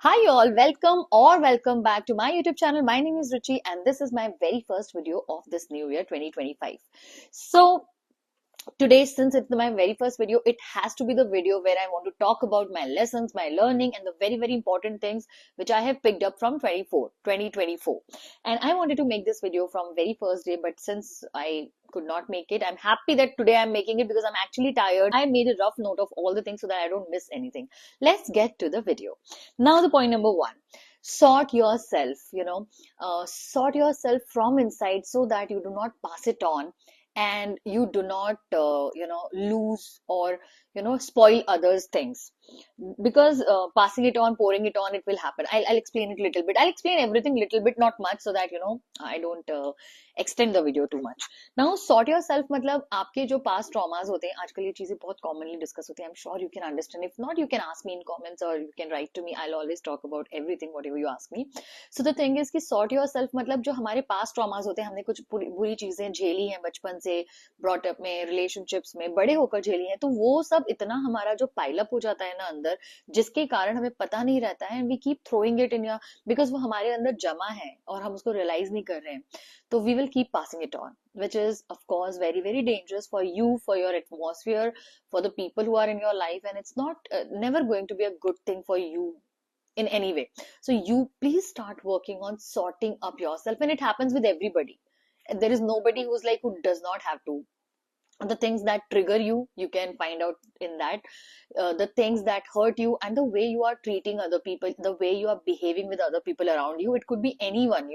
Hi all, welcome back to my YouTube channel. My name is Ruchi and this is my very first video of this new year 2025. So today, since it's my very first video, it has to be the video where I want to talk about my lessons, my learning, and the very important things which I have picked up from 2024. And I wanted to make this video from very first day, but since I could not make it, I'm happy that today I'm making it because I'm actually tired. I made a rough note of all the things so that I don't miss anything. Let's get to the video. Now, the point number one. Sort yourself, sort yourself from inside so that you do not pass it on and you do not lose or spoil others things because passing it on, pouring it on, it will happen. I'll explain it a little bit. I'll explain everything little bit, not much, so that I don't extend the video too much. Now, sort yourself मतलब आपके जो past traumas होते हैं, आजकल ये चीजें बहुत commonly discuss होती हैं. I'm sure you can understand. If not, you can ask me in comments or you can write to me. I'll always talk about everything whatever you ask me. So the thing is कि sort yourself मतलब जो हमारे past traumas होते हैं, हमने कुछ बुरी चीजें झेली हैं बचपन से, brought up में, relationships में बड़े होकर झेली हैं, तो वो सब इतना हमारा जो pile up हो जाता है ना अंदर, जिसके कारण हमें पता नहीं रहता है, and we keep throwing it in your because वो हमारे अंदर जमा है और हम उसको realize नहीं कर रहे हैं, तो we will keep passing it on, which is of course very dangerous for you, for your atmosphere, for the people who are in your life, and it's not never going to be a good thing for you in any way. So you please start working on sorting up yourself, and it happens with everybody. There is nobody who's like who does not have to. The things that trigger you, you can find out in that. The things that hurt you and the way you are treating other people, the way you are behaving with other people around you. It could be anyone,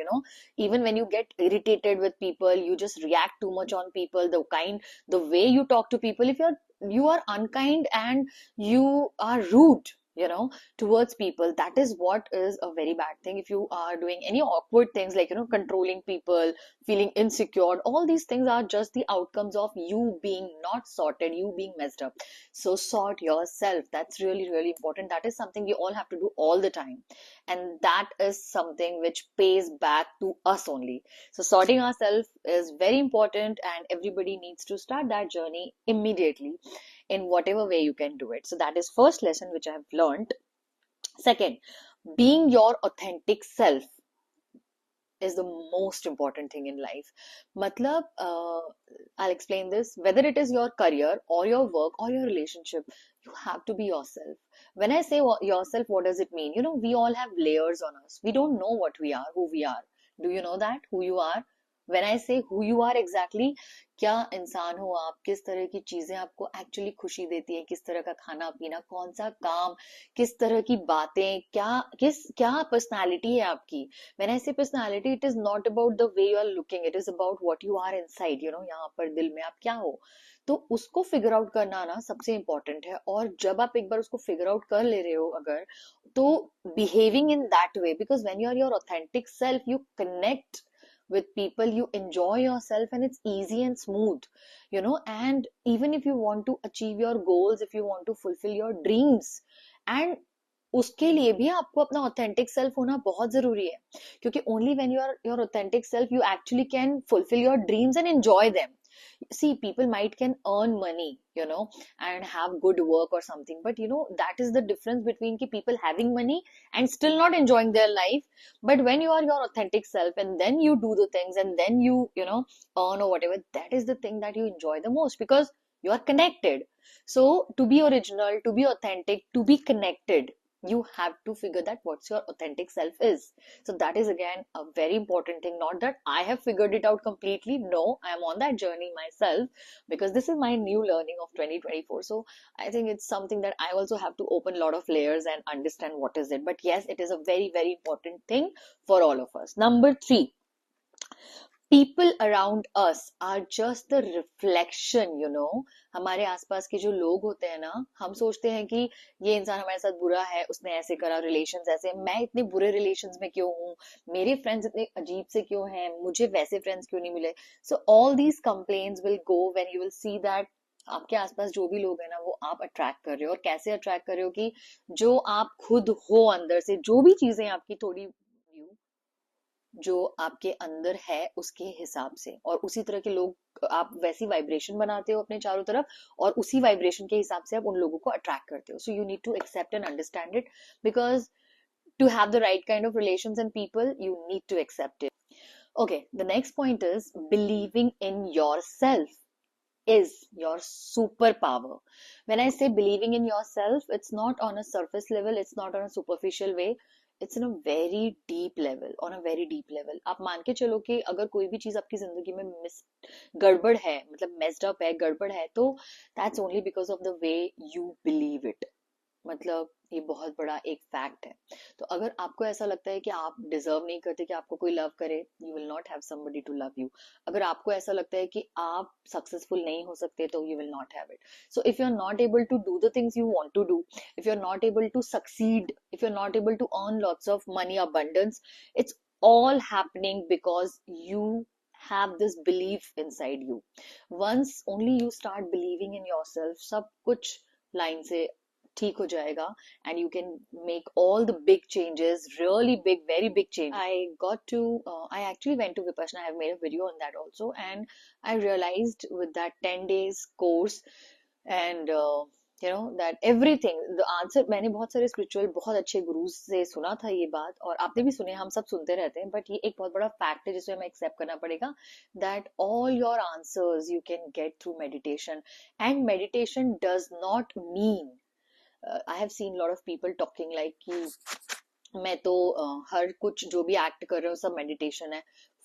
even when you get irritated with people, you just react too much on people, the way you talk to people. If you are unkind and you are rude, towards people, that is what is a very bad thing. If you are doing any awkward things like controlling people, feeling insecure, all these things are just the outcomes of you being not sorted, you being messed up. So sort yourself. That's really important. That is something we all have to do all the time, and that is something which pays back to us only. So sorting ourselves is very important, and everybody needs to start that journey immediately in whatever way you can do it. So that is first lesson which I have learned. Second, being your authentic self is the most important thing in life. Matlab, I'll explain this. Whether it is your career or your work or your relationship, you have to be yourself. When I say yourself, what does it mean? We all have layers on us. We don't know what we are, who we are. Do you know that? Who you are? When I say who you are exactly, क्या इंसान हो आप, किस तरह की चीजें आपको actually खुशी देती है, किस तरह का खाना पीना, कौन सा काम, किस तरह की बातें, क्या पर्सनालिटी है आपकी. When I say personality, it is not about the way you are looking, it is about what you are inside, यहाँ पर दिल में आप क्या हो. तो उसको फिगर आउट करना ना सबसे इम्पोर्टेंट है, और जब आप एक बार उसको फिगर आउट कर ले रहे हो अगर, तो behaving in that way, because when you are your authentic self, you connect with people, you enjoy yourself, and it's easy and smooth, and even if you want to achieve your goals, if you want to fulfill your dreams, and उसके लिए भी आपको अपना authentic self होना बहुत जरूरी है, क्योंकि only when you are your authentic self, you actually can fulfill your dreams and enjoy them. See, people might can earn money, and have good work or something, but that is the difference between people having money and still not enjoying their life. But when you are your authentic self and then you do the things and then you earn or whatever, that is the thing that you enjoy the most, because you are connected. So to be original, to be authentic, to be connected, you have to figure that what's your authentic self is. So that is again a very important thing. Not that I have figured it out completely. No, I am on that journey myself, because this is my new learning of 2024. So I think it's something that I also have to open a lot of layers and understand what is it. But yes, it is a very important thing for all of us. Number 3, people around us are just the reflection, हमारे आसपास के जो लोग होते हैं ना, हम सोचते हैं कि ये इंसान हमारे साथ बुरा है, उसने ऐसे करा, रिलेशंस ऐसे, मैं इतने बुरे रिलेशंस में क्यों हूँ, मेरे फ्रेंड्स इतने अजीब से क्यों हैं, मुझे वैसे फ्रेंड्स क्यों नहीं मिले. So all these complaints will go when you will see that आपके आसपास जो भी लोग हैं ना, वो आप अट्रैक्ट कर रहे हो. और कैसे अट्रैक्ट कर रहे हो कि जो आप खुद हो अंदर से, जो भी चीजें आपकी थोड़ी जो आपके अंदर है उसके हिसाब से, और उसी तरह के लोग आप वैसी वाइब्रेशन बनाते हो अपने चारों तरफ, और उसी वाइब्रेशन के हिसाब से आप उन लोगों को अट्रैक्ट करते हो. So you need to accept and understand it, because to have the right kind of relations and people, you need to accept it. Okay, the next point is believing in yourself is your superpower. When I say believing in yourself, it's not on a surface level, it's not on a superficial way, it's in a very deep level, on a very deep level. आप मान के चलो कि अगर कोई भी चीज आपकी जिंदगी में मिस गड़बड़ है, मतलब messed up है, गड़बड़ है, तो that's only because of the way you believe it. मतलब ये बहुत बड़ा एक फैक्ट है. तो अगर आपको ऐसा लगता है कि आप डिजर्व नहीं करते कि आपको कोई लव करे, you will not have somebody to love you. अगर आपको ऐसा लगता है कि आप सक्सेसफुल नहीं हो सकते, तो you will not have it. So if you are not able to do the things you want to do, if you're not able to succeed, if you're not able to earn lots of money abundance, it's all happening because you have this belief inside you. Once only you start believing in yourself, सब कुछ line से ठीक हो जाएगा, and you can make all the big changes, really big, very big change. I actually went to Vipassana. I have made a video on that also, and I realized with that 10 days course and that everything, the answer, मैंने बहुत सारे spiritual बहुत अच्छे गुरुज से सुना था ये बात, और आपने भी सुने, हम सब सुनते रहते हैं, बट ये एक बहुत बड़ा फैक्ट है जिसमें हमें एक्सेप्ट करना पड़ेगा, that all your answers you can get through meditation. And meditation does not mean, I have seen a lot of people talking like कि मैं तो हर कुछ जो भी एक्ट कर रहा हूँ सब मेडिटेशन है.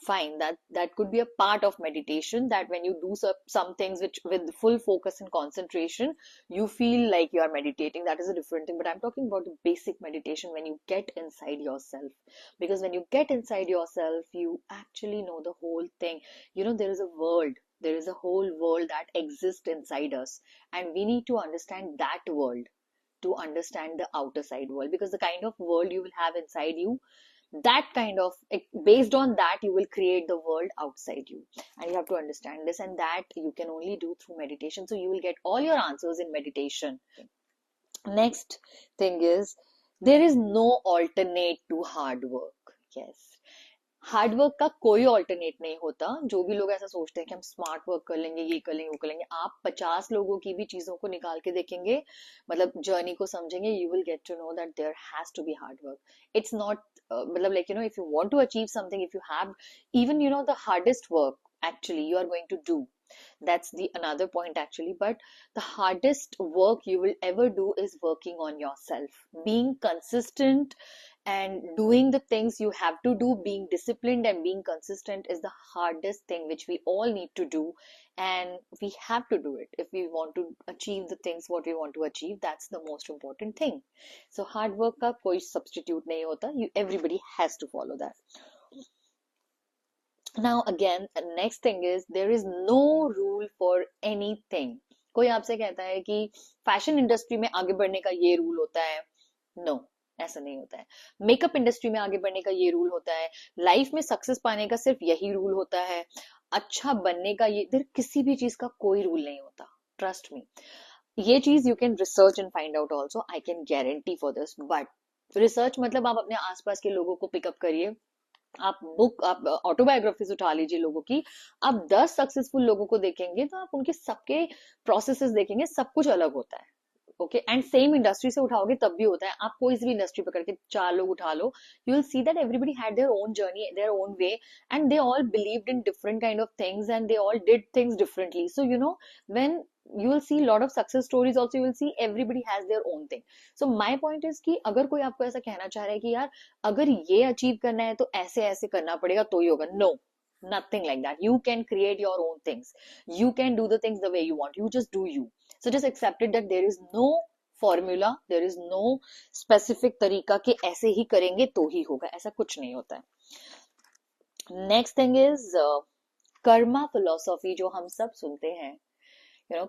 Fine, that could be a part of meditation, that when you do some things which with full focus and concentration, you feel like you are meditating. That is a different thing. But I'm talking about the basic meditation when you get inside yourself. Because when you get inside yourself, you actually know the whole thing. There is a world. There is a whole world that exists inside us. And we need to understand that world to understand the outer side world, because the kind of world you will have inside you, that kind of, based on that, you will create the world outside you, and you have to understand this, and that you can only do through meditation. So you will get all your answers in meditation. Next thing is, there is no alternate to hard work. Yes, hard work का कोई alternate नहीं होता. जो भी लोग ऐसा सोचते हैं कि हम स्मार्ट वर्क कर लेंगे, ये कर लेंगे, वो कर लेंगे, आप 50 लोगों की भी चीजों को निकाल के देखेंगे, मतलब जर्नी को समझेंगे, you will get to know that there has to be hard work. It's not मतलब like if you want to achieve something, if you have even the hardest work actually you are going to do, that's the another point actually, but the hardest work you will ever do is working on yourself, being consistent and doing the things you have to do, being disciplined and being consistent is the hardest thing which we all need to do, and we have to do it if we want to achieve the things what we want to achieve. That's the most important thing. So hard work का कोई substitute नहीं होता. Everybody has to follow that. Now again, the next thing is, there is no rule for anything. कोई आपसे कहता है कि fashion industry में आगे बढ़ने का ये रूल होता है, नो, ऐसा नहीं होता है. मेकअप इंडस्ट्री में आगे बढ़ने का ये रूल होता है. लाइफ में सक्सेस पाने का सिर्फ यही रूल होता है. अच्छा बनने का ये, किसी भी चीज का कोई रूल नहीं होता. Trust me. ये चीज you can research and find out also, I can guarantee for this. But research मतलब आप अपने आसपास के लोगों को पिकअप करिए, आप ऑटोबायोग्राफीज उठा लीजिए लोगों की, आप 10 सक्सेसफुल लोगों को देखेंगे तो आप उनके सबके प्रोसेसेस देखेंगे, सब कुछ अलग होता है. ओके, एंड सेम इंडस्ट्री से उठाओगे तब भी होता है. आप कोई सी भी इंडस्ट्री पकड़ के 4 लोग उठा लो, you will see that everybody had their own journey, their own way, and they all believed in different kind of things, and they all did things differently. So when you will see lot of success stories also, you will see everybody has their own thing. So my point is कि अगर कोई आपको ऐसा कहना चाह रहा है कि यार अगर ये अचीव करना है तो ऐसे ऐसे करना पड़ेगा तो ही होगा, no, nothing like that. You can create your own things, you can do the things the way you want, you just do you. So just accept it that there is no formula, there is no specific तरीका कि ऐसे ही करेंगे तो ही होगा, ऐसा कुछ नहीं होता है. Next thing is Karma philosophy, जो हम सब सुनते हैं.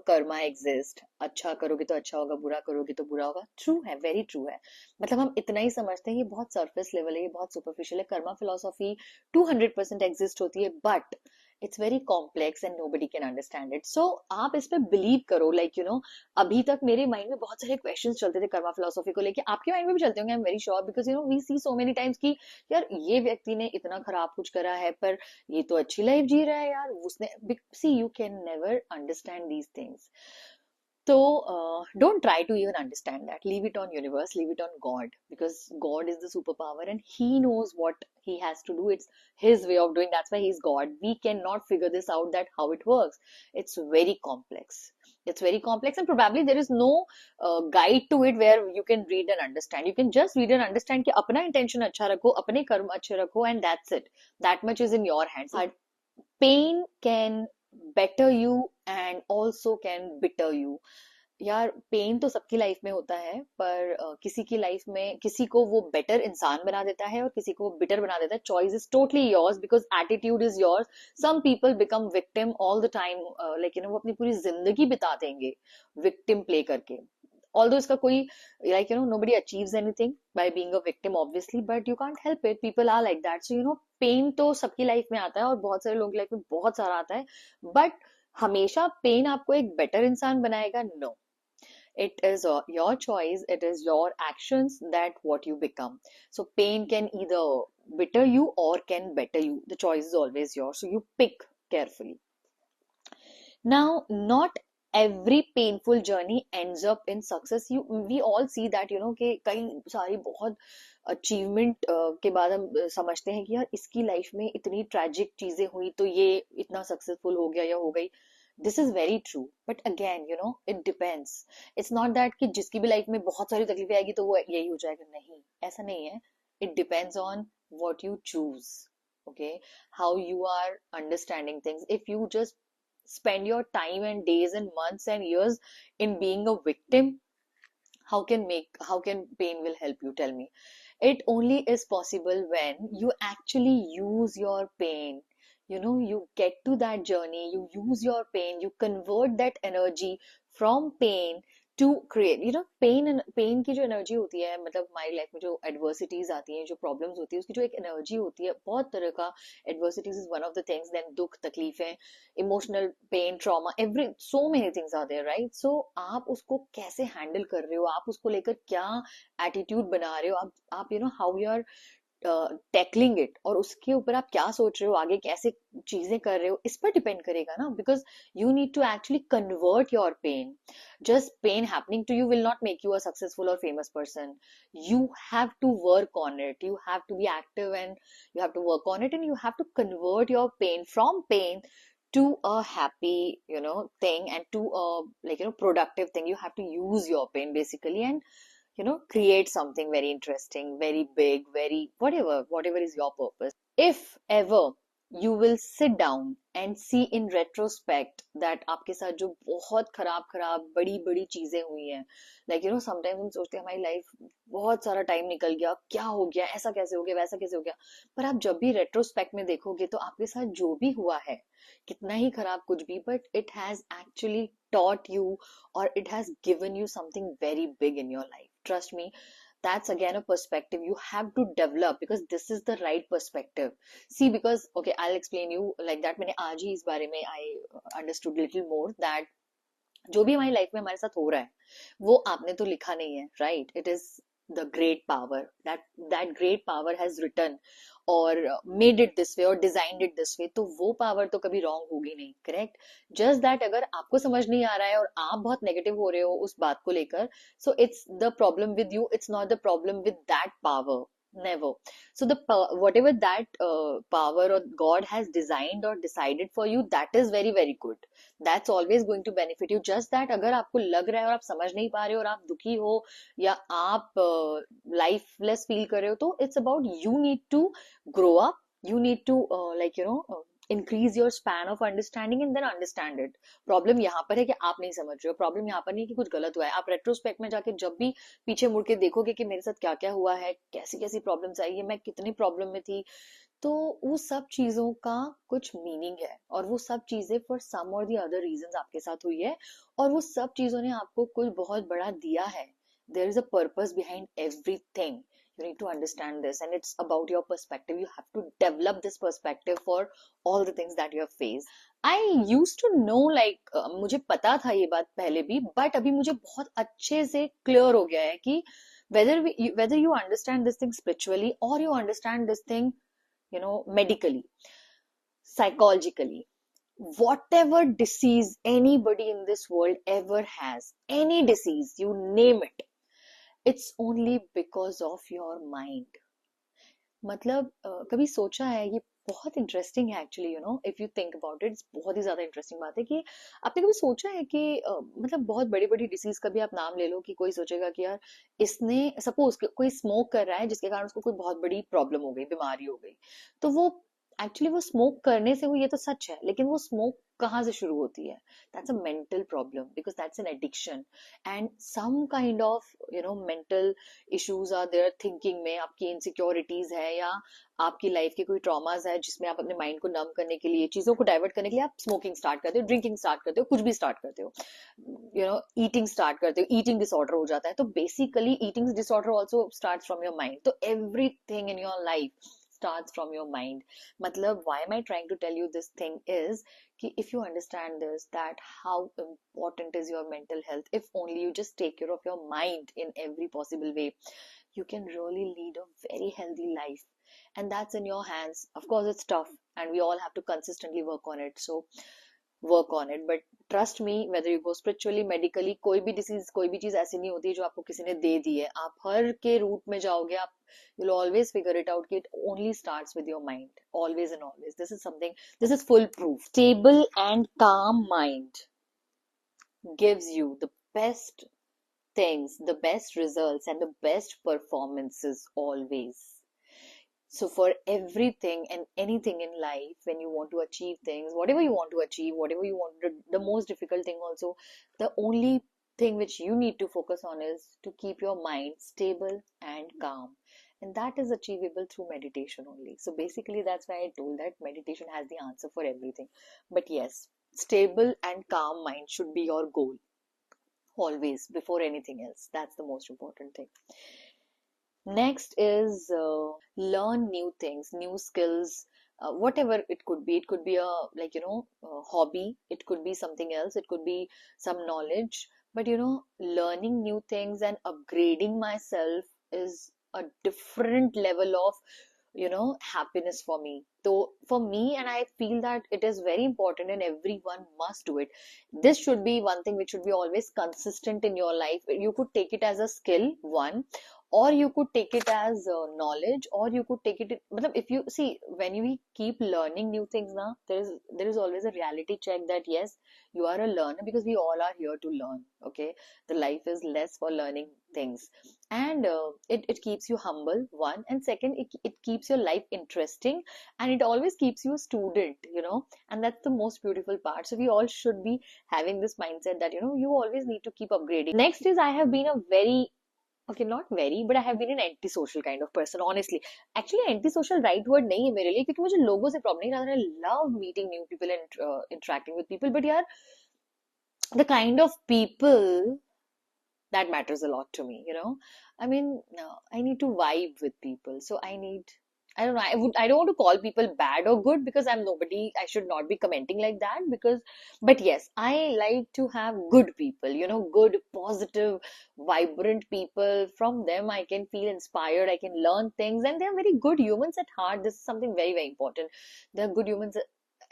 कर्मा एग्जिस्ट, अच्छा करोगे तो अच्छा होगा, बुरा करोगे तो बुरा होगा. ट्रू है, वेरी ट्रू है. मतलब हम इतना ही समझते हैं, ये बहुत सरफेस लेवल है, ये बहुत सुपरफिशियल है. कर्मा फिलोसॉफी 200% एग्जिस्ट होती है, but it's very complex and nobody can understand it. So आप इस पे बिलीव करो. अभी तक मेरे माइंड में बहुत सारे क्वेश्चन चलते थे कर्मा फिलोसॉफी को लेके, आपके माइंड में भी चलते होंगे, I am very sure, because we see so many times कि यार ये व्यक्ति ने इतना खराब कुछ करा है पर ये तो अच्छी लाइफ जी रहा है यार, उसने. See, you can never understand these things. Don't try to even understand that. Leave it on universe, leave it on God, because God is the superpower and He knows what He has to do. It's His way of doing. That's why He's God. We cannot figure this out, that how it works. It's very complex. It's very complex, and probably there is no guide to it where you can read and understand. You can just read and understand कि अपना intention अच्छा रखो, अपने कर्म अच्छे रखो, and that's it. That much is in your hands. But pain can better you and also can bitter you. यार, pen तो सबकी लाइफ में होता है, पर किसी की लाइफ में किसी को वो बेटर इंसान बना देता है और किसी को वो बिटर बना देता है. Choice is totally yours, because attitude is yours. Some people become victim all the time, like वो अपनी पूरी जिंदगी बिता देंगे विक्टिम प्ले करके. Although इसका कोई, like nobody achieves anything by being a victim obviously, but you can't help it, people are like that. So pain तो सबकी लाइफ में आता है और बहुत सारे लोगों की लाइफ में बहुत सारा आता है, but हमेशा पेन आपको एक बेटर इंसान बनाएगा? No. It is your choice, it is your actions that what you become. So pain can either bitter you or can better you. The choice is always yours, so you pick carefully. Now, not every painful journey ends up in success. We all see that, कि कई सारी बहुत achievement के बाद हम समझते हैं कि यार इसकी लाइफ में इतनी ट्रेजिक चीजें हुई तो ये इतना सक्सेसफुल हो गया या हो गई. This is very true, but again it depends. It's not that कि जिसकी भी लाइफ में बहुत सारी तकलीफें आएगी तो वो यही हो जाएगा. नहीं, ऐसा नहीं है. It depends on what you choose, okay, how you are understanding things. If you just spend your time and days and months and years in being a victim, how can pain will help you? Tell me. It only is possible when you actually use your pain. You get to that journey, you use your pain, you convert that energy from pain to create. Pain की जो energy होती है, मतलब हमारी life में जो adversities आती हैं, जो प्रॉब्लम्स होती है, उसकी जो एक एनर्जी होती है, बहुत तरह का. Adversities is one of the things. Then दुख, तकलीफें, emotional pain, trauma, every so many things are there, right? So आप उसको कैसे हैंडल कर रहे हो, आप उसको लेकर क्या एटीट्यूड बना रहे हो, आप how you are tackling it, और उसके ऊपर आप क्या सोच रहे हो, आगे कैसे चीजें कर रहे हो, इस पर डिपेंड करेगा ना. Because you need to actually convert your pain. Just pain happening to you will not make you a successful or famous person. You have to work on it. You have to be active and you have to work on it, and you have to convert your pain from pain to a happy, thing, and to a productive thing. You have to use your pain basically and create something very interesting, very big, very whatever is your purpose. If ever you will sit down and see in retrospect that आपके साथ जो बहुत खराब बड़ी बड़ी चीजें हुई हैं, sometimes हम सोचते हैं हमारी लाइफ बहुत सारा टाइम निकल गया, क्या हो गया, ऐसा कैसे हो गया, वैसा कैसे हो गया. पर आप जब भी रेट्रोस्पेक्ट में देखोगे तो आपके साथ जो भी हुआ है, कितना ही खराब कुछ भी, but it has actually taught you, or it has given you something very big in your life. Trust me, that's again a perspective you have to develop, because this is the right perspective. See, because okay, I'll explain you like that. मैंने आज ही इस बारे में I understood little more that जो भी हमारी life में हमारे साथ हो रहा है वो आपने तो लिखा नहीं है, right? It is the great power that great power has written और made it this way और designed it this way. तो वो पावर तो कभी रॉन्ग होगी नहीं, करेक्ट? जस्ट दैट अगर आपको समझ नहीं आ रहा है और आप बहुत नेगेटिव हो रहे हो उस बात को लेकर, so it's the problem with you, it's not the problem with that power. Never. So whatever that power or God has designed or decided for you, that is very very good. That's always going to benefit you. Just that अगर आपको लग रहा है और आप समझ नहीं पा रहे हो और आप दुखी हो या आप लाइफलेस फील कर रहे हो, तो it's about you need to grow up. You need to increase your span of understanding and then understand it. Problem यहाँ पर है कि आप नहीं समझ रहे हो. प्रॉब्लम यहाँ पर नहीं है कि कुछ गलत हुआ है. आप रेट्रोस्पेक्ट में जाके जब भी पीछे मुड़ के देखोगे कि मेरे साथ क्या क्या हुआ है, कैसी कैसी प्रॉब्लम्स आई है, मैं कितनी प्रॉब्लम में थी, तो वो सब चीजों का कुछ मीनिंग है और वो सब चीजें फॉर सम और दी अदर रीजंस आपके साथ हुई है और वो सब चीजों ने आपको कुछ बहुत बड़ा दिया है. There is a purpose behind everything. You need to understand this, and it's about your perspective. You have to develop this perspective for all the things that you have faced. I used to know, मुझे पता था ये बात पहले भी, but अभी मुझे बहुत अच्छे से clear हो गया है कि whether you understand this thing spiritually or you understand this thing, medically, psychologically, whatever disease anybody in this world ever has, any disease, you name it, it's only because of your mind. मतलब कभी सोचा है ये बहुत interesting है actually, if you think about it, बहुत ही ज्यादा interesting बात है कि आपने कभी सोचा है कि मतलब बहुत बड़ी बड़ी डिसीज का भी आप नाम ले लो कि कोई सोचेगा कि यार इसने सपोज कोई स्मोक कर रहा है जिसके कारण उसको कोई बहुत बड़ी प्रॉब्लम हो गई, बीमारी हो गई, तो वो एक्चुअली वो स्मोक करने से हुई, ये तो सच है, लेकिन वो स्मोक कहाँ से शुरू होती है? That's a mental problem because that's an addiction and some kind of mental issues are there, thinking में आपकी इनसिक्योरिटीज है या आपकी लाइफ के कोई ट्रॉमास है जिसमें आप अपने माइंड को नम करने के लिए, चीजों को डाइवर्ट करने के लिए आप स्मोकिंग स्टार्ट करते हो, ड्रिंकिंग स्टार्ट करते हो, कुछ भी स्टार्ट करते हो, ईटिंग स्टार्ट करते हो, ईटिंग डिसऑर्डर हो जाता है, तो basically eating disorder also start from your mind, तो everything in your life starts from your mind. Matlab, why am I trying to tell you this thing is कि if you understand this, that how important is your mental health, if only you just take care of your mind in every possible way, you can really lead a very healthy life, and that's in your hands. Of course it's tough and we all have to consistently work on it, so work on it, but trust me, whether you go spiritually, medically, कोई भी disease, कोई भी चीज ऐसी नहीं होती जो आपको किसी ने दे दी है, आप हर के रूट में जाओगे, आप you'll always figure it out कि it only starts with your mind, always and always. This is something, this is full proof. Stable and calm mind gives you the best things, the best results and the best performances always. So for everything and anything in life, when you want to achieve things, whatever you want to achieve, whatever you want to, the most difficult thing also, the only thing which you need to focus on is to keep your mind stable and calm. And that is achievable through meditation only. So basically, that's why I told that meditation has the answer for everything. But yes, stable and calm mind should be your goal always before anything else. That's the most important thing. Next is learn new things, new skills, whatever it could be. It could be a a hobby. It could be something else. It could be some knowledge. But learning new things and upgrading myself is a different level of happiness for me. So for me, and I feel that it is very important and everyone must do it. This should be one thing which should be always consistent in your life. You could take it as a skill, one, or you could take it as knowledge, or you could take it, matlab, if you see, when we keep learning new things now, there is always a reality check that yes, you are a learner, because we all are here to learn. Okay, the life is less for learning things, and it keeps you humble, one, and second, it keeps your life interesting, and it always keeps you a student, and that's the most beautiful part. So we all should be having this mindset that you always need to keep upgrading. Next is, I have been a very, okay, not very, but I have been an antisocial kind of person, honestly. Actually, antisocial right word नहीं है मेरे लिए, क्योंकि मुझे लोगों से problem नहीं, rather I love meeting new people and interacting with people. But यार, the kind of people that matters a lot to me. I mean, I need to vibe with people, so I don't know, I don't want to call people bad or good, because I'm nobody, I should not be commenting like that, because but yes, I like to have good people, good, positive, vibrant people. From them I can feel inspired, I can learn things, and they're very good humans at heart. This is something very, very important. They're good humans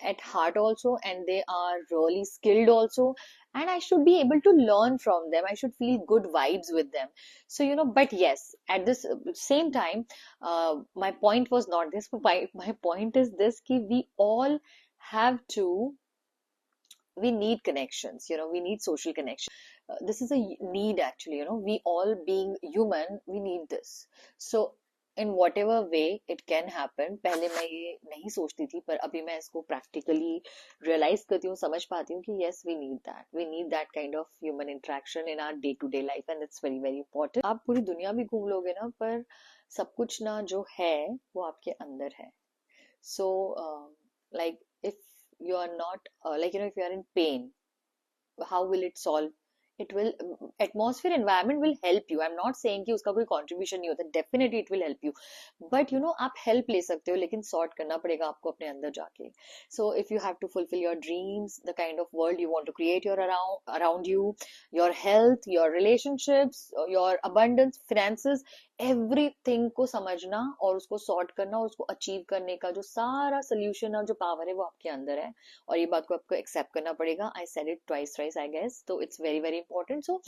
at heart also, and they are really skilled also, and I should be able to learn from them. I should feel good vibes with them. So but yes, at this same time, my point was not this. My point is this: ki we all have to, we need connections, we need social connection. This is a need actually, we all being human, we need this. So in whatever way it can happen, पहले मैं ये नहीं सोचती थी, पर अभी मैं इसको practically realize करती हूँ, समझ पाती हूँ कि yes, we need that kind of human interaction in our day to day life, and it's very, very important. आप पूरी दुनिया भी घूम लोगे ना, पर सब कुछ ना जो है वो आपके अंदर है. So like, if you are not if you are in pain, how will it solve? It will, atmosphere, environment will help you. I'm not saying कि उसका कोई contribution नहीं होता, definitely it will help you, but आप help ले सकते हो, लेकिन sort करना पड़ेगा आपको अपने अंदर जाके. So if you have to fulfill your dreams, the kind of world you want to create around you, your health, your relationships, your abundance, finances, everything को समझना और उसको सॉर्ट करना और उसको अचीव करने का जो सारा सोल्यूशन और जो पावर है वो आपके अंदर है, और ये बात को आपको एक्सेप्ट करना पड़ेगा. I said it twice twice I guess, तो it's very very important. So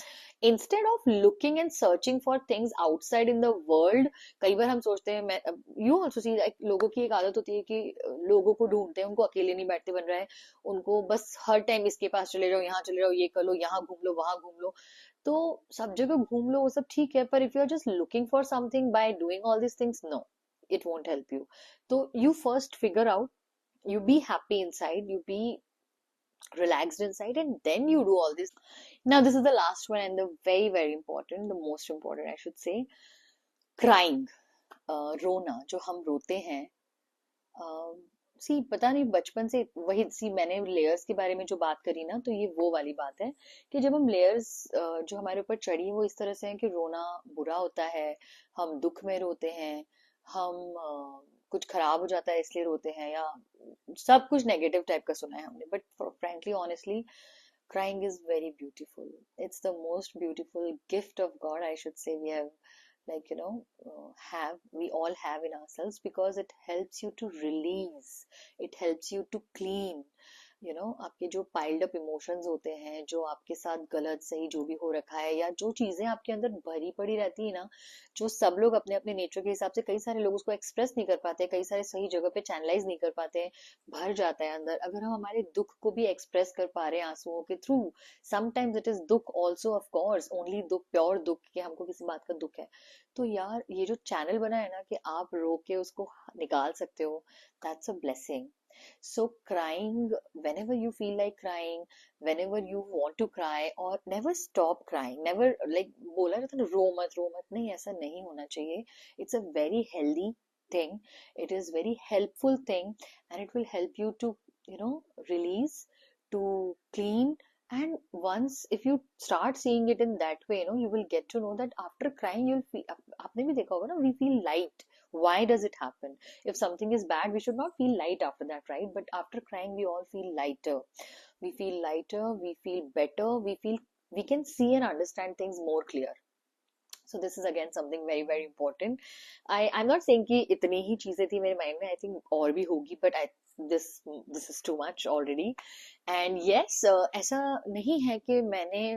instead of looking and searching for things outside in the world, कई बार हम सोचते हैं, मैं यू ऑल्सो सी, लोगों की एक आदत होती है कि लोगों को ढूंढते हैं, उनको अकेले नहीं बैठते बन रहा है, उनको बस हर टाइम इसके पास चले जाओ, यहाँ चले जाओ, ये कर लो, यहाँ घूम लो, वहां घूम लो. तो सब जगह घूम लो, वो सब ठीक है, पर if you are just looking for something by doing all this things, no, it won't help you. तो you first figure out, you be happy inside, you be relaxed inside, and then you do all this. Now this is the last one and the very very important, the most important I should say, crying. रोना, जो हम रोते हैं. सी पता नहीं बचपन से वही, सी मैंने लेयर्स के बारे में जो बात करी ना, तो ये वो वाली बात है कि जब हम लेयर्स जो हमारे ऊपर चढ़ी वो इस तरह से है कि रोना बुरा होता है, हम दुख में रोते हैं, हम कुछ खराब हो जाता है इसलिए रोते हैं, या सब कुछ नेगेटिव टाइप का सुना है हमने. But frankly honestly, crying is very beautiful. It's the most beautiful gift of God, I should say, we have, like, have, we all have in ourselves, because it helps you to release, it helps you to clean, आपके जो piled up emotions होते हैं, जो आपके साथ गलत सही जो भी हो रखा है, या जो चीजें आपके अंदर भरी पड़ी रहती है ना, जो सब लोग अपने अपने नेचर के हिसाब से, कई सारे लोग उसको एक्सप्रेस नहीं कर पाते, कई सारे सही जगह पे चैनलाइज नहीं कर पाते हैं, भर जाता है अंदर. अगर हम हमारे दुख को भी एक्सप्रेस कर पा रहे हैं आंसुओं के थ्रू, समटाइम्स इट इज दुख ऑल्सो, ऑफ कोर्स ओनली दुख, प्योर दुख कि हमको किसी बात का दुख है, तो यार ये जो चैनल बना है ना कि आप रो के उसको निकाल सकते हो, that's a blessing. So crying, whenever you feel like crying, whenever you want to cry, or never stop crying, never, like बोला जाता है ना, रो मत, नहीं, ऐसा नहीं होना चाहिए. It's a very healthy thing. It is very helpful thing, and it will help you to, release, to clean. And once if you start seeing it in that way, you will get to know that after crying you'll feel, आपने भी देखा होगा ना, we feel light. Why does it happen? If something is bad, we should not feel light after that, right? But after crying, we all feel lighter. We feel lighter, we feel better, we can see and understand things more clear. So this is again something very very important. I'm not saying कि इतनी ही चीजें थी मेरे mind में, I think और भी होगी, but this is too much already. And yes, ऐसा नहीं है कि मैंने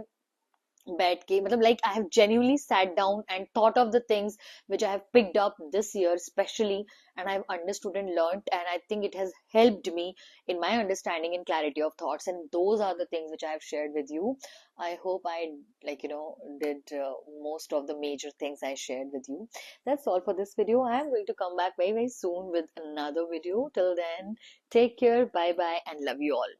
बैठ के, मतलब, like, I have genuinely sat down and thought of the things which I have picked up this year especially, and I've understood and learned, and I think it has helped me in my understanding and clarity of thoughts, and those are the things which I have shared with you. I hope I, like, did most of the major things I shared with you. That's all for this video. I am going to come back very very soon with another video. Till then, take care, bye bye, and love you all.